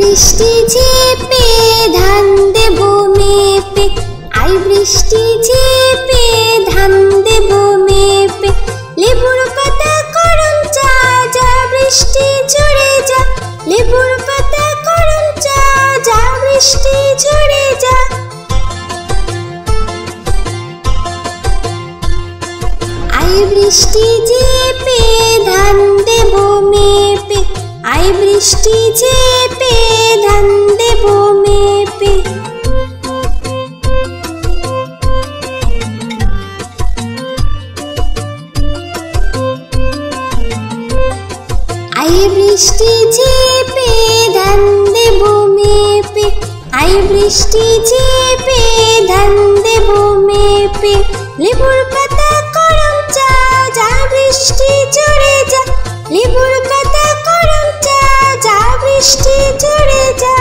বৃষ্টি ঝেপে ধান দেব মেপে, আই বৃষ্টি ঝেপে ধান দেব মেপে, লেবুর পাতা করম চা যা বৃষ্টি ঝরে যা, লেবুর পাতা করম চা যা বৃষ্টি ঝরে যা। আই বৃষ্টি ঝেপে ধান দেব মেপে, আই বৃষ্টি ঝেপে ধান দেব মেপে। আই বৃষ্টি ঝেপে ধান দেব মেপে, আই বৃষ্টি ঝেপে ধান দেব মেপে, লেবুর পাতা করম চা যা বৃষ্টি ঝরে যা, লেবুর পাতা করম চা যা বৃষ্টি ঝরে যা।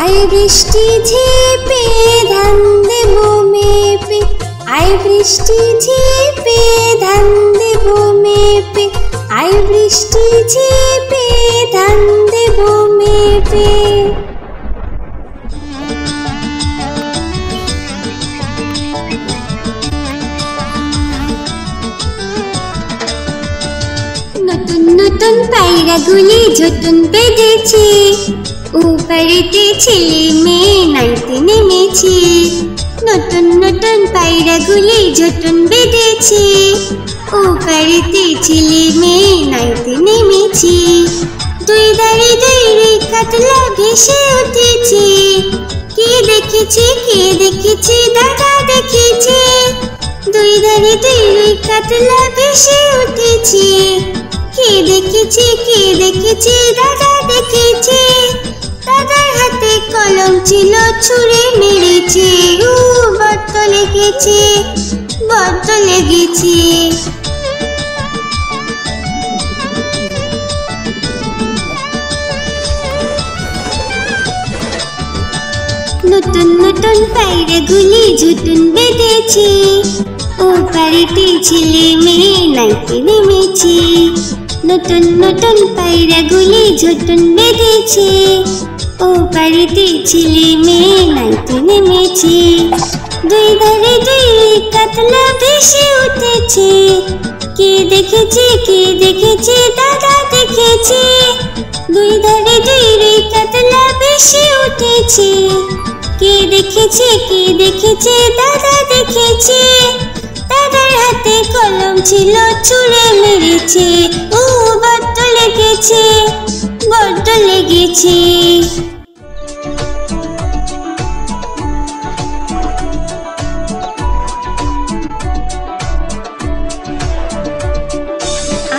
আই বৃষ্টি ঝেপে ধান দেব মেপে, আই বৃষ্টি ঝেপে ধান দেব মেপে, আই বৃষ্টি ঝেপে ধান দেব মেপে। নতুন নতুন পায়রাগুলি ঝুটুন বেঁধেছে, উপরেতে ছেলে মেয়ে নাইতে নেমেছে। নতুন নতুন পায়রাগুলি ঝুটুন বেঁধেছে, উপরেতে ছেলে মেয়ে নাইতে নেমেছে। দুই ধারে দুই রে কাতলা ভেসে উঠেছে, কে দেখেছে কে দেখেছে দাদা দেখেছে। দুই ধারে দুই রে কাতলা ভেসে উঠেছে, কে দেখেছে কে দেখেছে দাদা দেখেছে। দাদার হাতে কলম ছিল ছুঁড়ে মেরেছে, বড্ড লেগেছে বড্ড লেগেছে। নতুন নতুন পায়রাগুলি ঝুটুন বেঁধেছে, ও বাড়িতে ছেলে মেয়ে নাইতে নেমেছে। নতুন নতুন পায়রাগুলি ঝুটুন বেঁধেছে, ও বাড়িতে ছেলে মেয়ে নাইতে নেমেছে। দুই ধারে দুই কাতলা ভেসে উঠেছে, কে দেখেছে কে দেখেছে দাদা দেখেছে। দুই ধারে দুই রে কাতলা ভেসে উঠেছে, কে দেখেছে কে দেখেছে দাদা দেখেছে। দাদার হাতে কলম ছিল ছুঁড়ে মেরেছে, বড্ড লেগেছে বড্ড লেগেছে।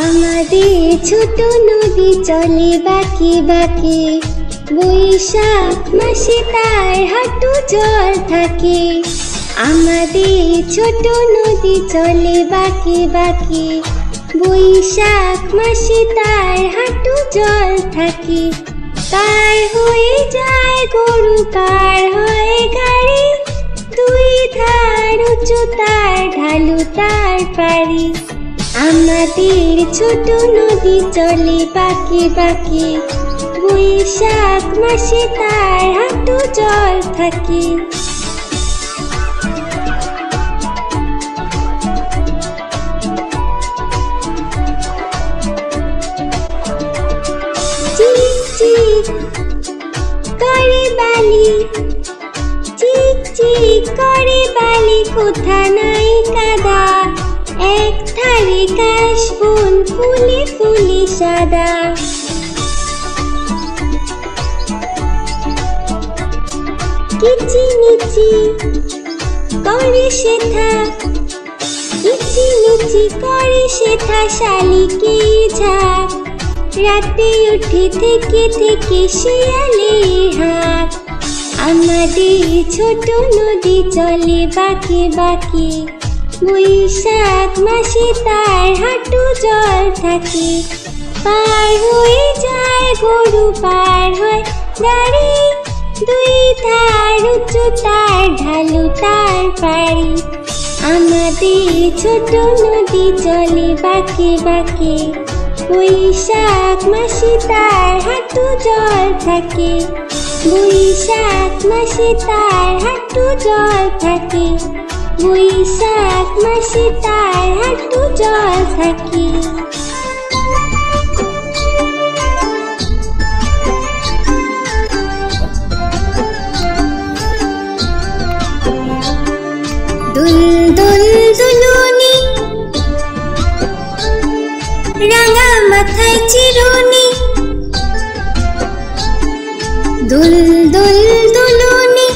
আমাদের ছোট নদী চলে বাঁকে বাঁকে, বৈশাখ মাসে তার হাঁটু জল থাকে। আমাদের ছোট নদী চলে বাঁকে বাঁকে, বৈশাখ মাসে তার হাঁটু জল থাকে। পার হয়ে যায় গরু পার হয় গাড়ি, দুই ধার উঁচু তার ঢালু তার পারি। আমাদের ছোট নদী চলে বাঁকে বাঁকে, বৈশাখ মাসে তার হাঁটু জল থাকে। চিক চিক করে বালি, চিক চিক করে বালি, কোথা নাই কাদা। এক ধারে কাশবন ফুলে ফুলে সাদা। কিচিমিচি করে শেঠা, কিচিমিচি করে শেঠা শালিকে ঝাঁক। রাতে উঠে থেকে থেকে শিয়ালে হাঁক। আমাদের ছোট নদী চলে বাঁকে বাঁকে, বৈশাখ মাসে তার হাঁটু জল থাকে। পার হয়ে যায় গরু পার হয় গাড়ি, দুই ধার উঁচু তার ঢালু তার পারি। আমাদের ছোট নদী চলে বাঁকে বাঁকে, বৈশাখ মাসে তার হাঁটু জল থাকে, বৈশাখ মাসে তার হাঁটু জল থাকে, বৈশাখ মাসে তার হাঁটু জল থাকে। দুল দুল দুলুনি, রাঙা মাথায় চিরুনি, দুল দুল দুলুনি,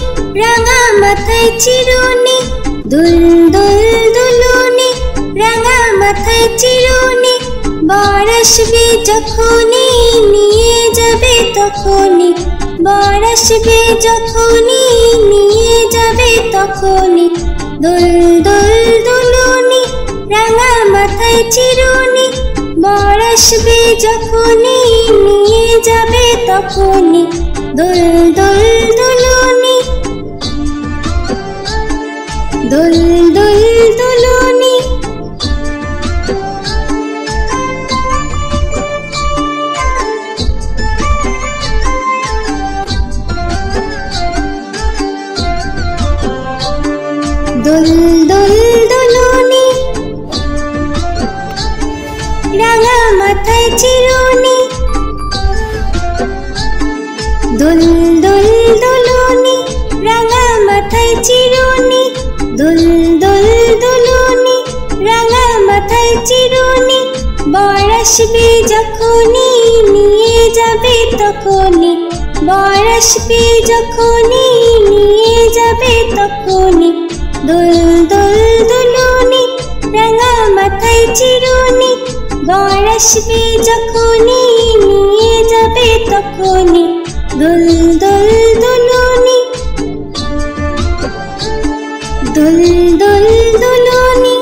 রাঙা মাথায় চিরুনি, দুল দুল দুলুনি, রাঙা মাথায় চিরুনি। বর আসবে যখনই নিয়ে যাবে তখনই, বর আসবে যখনই নিয়ে যাবে তখনই। দুল দুল দুলুনি, রাঙা মাথায় চিরুনি, বর আসবে যখনই নিয়ে যাবে তখনই। দুল দুল দুলুনি, দুল দুল দুলুনি। দুল দুল দুলুনি, রাঙা মাথায় চিরুনি, দুল দুল দুলুনি, রাঙা মাথায় চিরুনি, দুল দুল দুলুনি, রাঙা মাথায় চিরুনি। বর আসবে যখনই নিয়ে যাবে তখনই, বর আসবে যখনই নিয়ে যাবে তখনই। দুল দুল দুলুনি, রাঙা মাথায় চিরুনি, বর আসবে যখনই নিয়ে যাবে তখনই। দুল দুল দুলুনি, দুল দুল দুলুনি,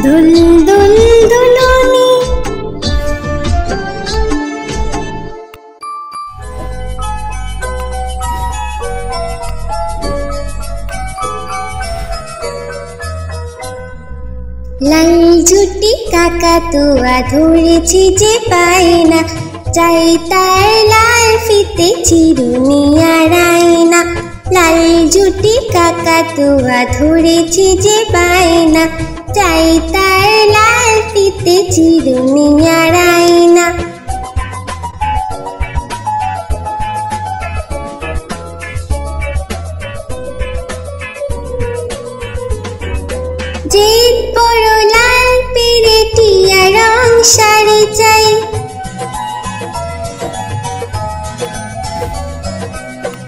দুল দুল দুলুনি। লাল ঝুটি কাকাতুয়া ধরেছি যে পায় না, চাই তার লাল ফিতে চিরুনি আর আয়না। লাল ঝুটি কাকাতুয়া ধরেছি যে পায় না, চাই তার লাল ফিতে চিরুনি আর আয়না। জিদ বড় লাল পেরেটিয়া রং শাড়ি চাই,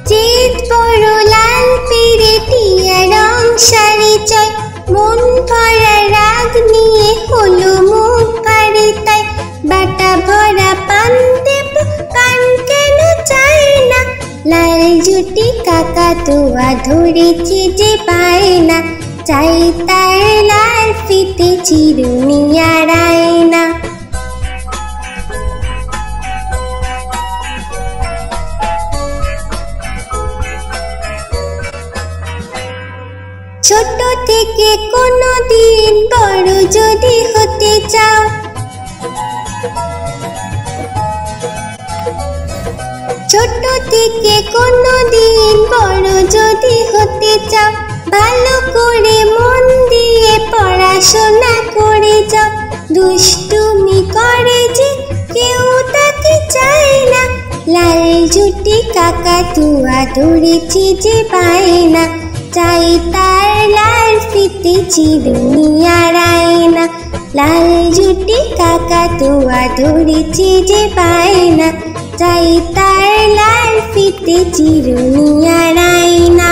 জিদ বড় লাল পেরেটিয়া রং শাড়ি চাই। মন ভরা রাগ নিয়ে হলো মুখ ভারী তাই, বাটা ভরা পান দেব পান কেন চাই না। লাল ঝুটি কাকাতুয়া ধরেছি যে পায় না, চাই তার লাল ফিতে চিরুনি আর আয়না। ছোট থেকে কোনো দিন বড় যদি হতে চাও, ছোট থেকে কোনো দিন বড় যদি হতে চাও, ভালো করে মন দিয়ে পড়াশোনা করে যাও। দুষ্টুমি করে যে কেউ তাকে চায় না, লাল ঝুটি কাকাতুয়া ধরেছি যে পায় না, চাই তার লাল ফিতে চিরুনি আর আয়না। লাল ঝুটি কাকাতুয়া ধরেছি যে পায় না, চাই তার লাল ফিতে চিরুনি আর আয়না।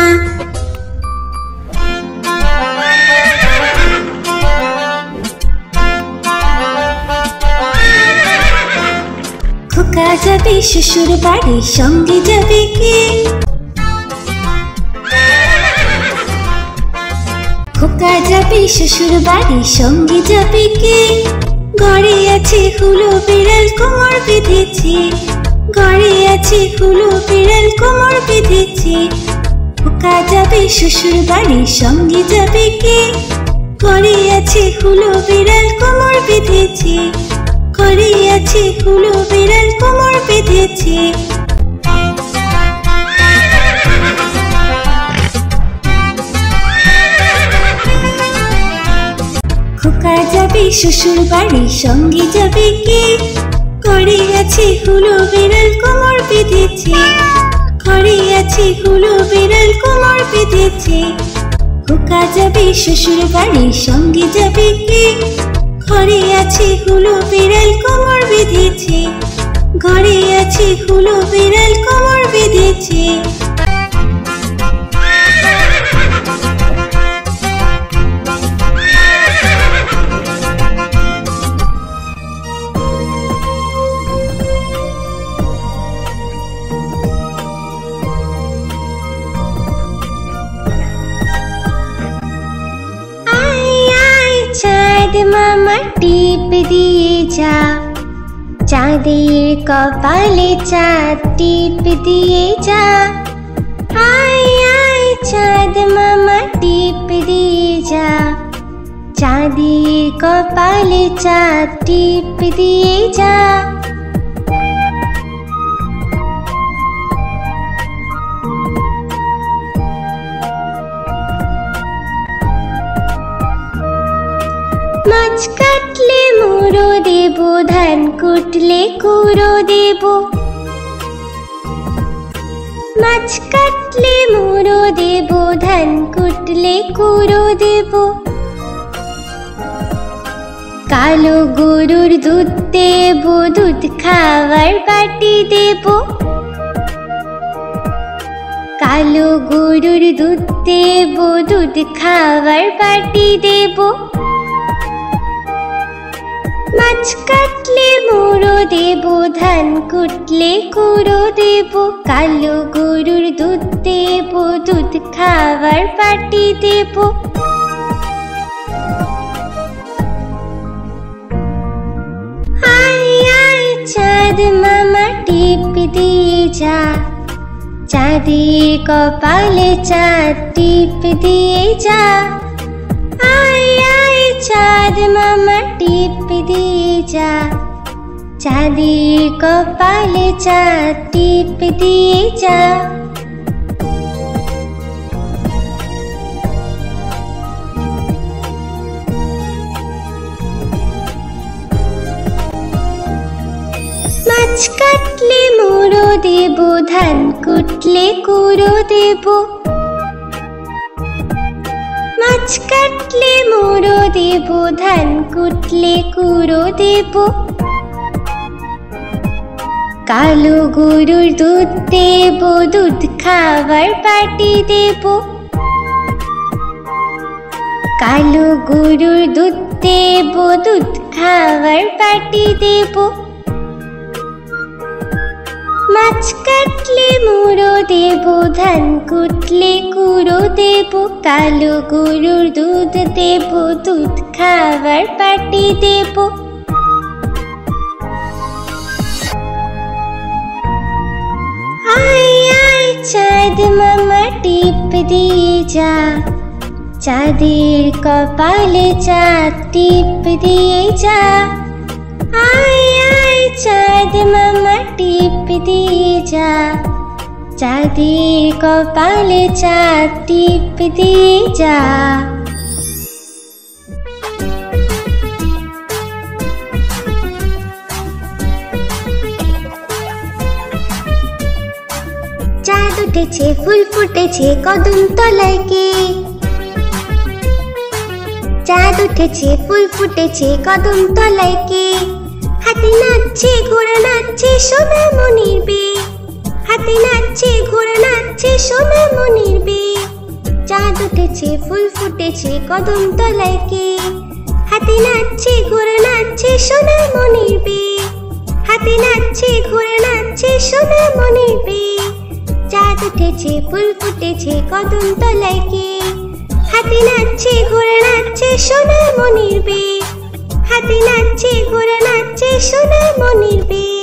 খোকা যাবে শ্বশুর বাড়ি, সঙ্গে যাবে কে? খোকা যাবে শ্বশুর বাড়ি, সঙ্গে যাবে কে? ঘরে আছে হুলো বিড়াল কোমর বেঁধেছে, ঘরে আছে হুলো বিড়াল কোমর বেঁধেছে। খোকা যাবে শ্বশুর বাড়ি, সঙ্গে যাবে কে? ঘরে আছে হুলো বিড়াল কোমর বেঁধেছে, ঘরে আছে হুলো বিড়াল কোমর বেঁধেছে। খোকা যাবে শ্বশুর বাড়ি, সঙ্গে যাবে কে? ঘরে আছে হুলো বিড়াল কোমর বেঁধেছে, ঘরে আছে হুলো বিড়াল কোমর বেঁধেছে। খোকা যাবে শ্বশুর বাড়ি, সঙ্গে যাবে কে? ঘরে আছে হুলো বিড়াল কোমর বেঁধেছে, ঘরে আছে হুলো বিড়াল কোমর বেঁধেছে। চাঁদ মামা টিপ দিয়ে যা, চাঁদের কপালে চাঁদ টিপ দিয়ে যা। আয় আয় চাঁদ মামা টিপ দিয়ে যা, চাঁদের কপালে চাঁদ টিপ দিয়ে যা। মাছ কাটলে মুড়ো দেব, ধান কুটলে কুড়ো দেব। মাছ কাটলে মুড়ো দেব, ধান কুটলে কুড়ো দেব। কালো গরুর দুধ দেব, দুধ খাওয়ার বাটি দেব। কালো গরুর দুধ দেব, দুধ খাওয়ার বাটি দেব। মাছ কাটলে মুড়ো দেব, ধান কুটলে কুড়ো দেব। কালো গরুর দুধ দেব, দুধ খাওয়ার বাটি দেব। আয় আয় চাঁদ মামা টিপ দিয়ে যা, চাঁদের কপালে চাঁদ টিপ দিয়ে যা। আয় আয় চাঁদ মামা টিপ দিয়ে যা, চাঁদের কপালে চাঁদ টিপ দিয়ে যা। মাছ কাটলে মুড়ো দেব, ধান কুটলে কুড়ো দেব। মাছ কাটলে মুড়ো দেব, ধান কুটলে কুড়ো দেব। কালো গরুর দুধ দেব, দুধ খাওয়ার বাটি দেব। কালো গরুর দুধ দেব, দুধ খাওয়ার বাটি দেব। মাছ কাটলে মুড়ো দেব, ধান কুটলে কুড়ো দেব। কালো গরুর দুধ দেব, দুধ খাওয়ার বাটি দেব। আয় আয় চাঁদ মামা টিপ দিয়ে যা, চাঁদের কপালে চাঁদ টিপ দিয়ে যা। আয় আয় চাঁদ মামা টিপ দিয়ে যা, চাঁদের কপালে চাঁদ টিপ দিয়ে যা। চাঁদ উঠেছে, ফুল ফুটেছে, কদম তলায় কে? চাঁদ উঠেছে, ফুল ফুটেছে, কদম তলায় কে? হাতি নাচছে, ঘোড়া নাচছে, সোনা মনির বে। হাতি নাচছে, ঘোড়া নাচছে, সোনা মনির বে। চাঁদ উঠেছে, ফুল ফুটেছে, কদম তলায় কে? হাতি নাচছে, ঘোড়া নাচছে, সোনা মনির বে। হাতি নাচছে, ঘোড়া নাচছে, সোনা মনির বে। চাঁদ উঠেছে, ফুল ফুটেছে, কদম তলায় কে? হাতি নাচছে, ঘোড়া নাচছে, সোনা মনির বে। হাতি নাচছে, ঘোড়া নাচছে, সোনা মনির বে।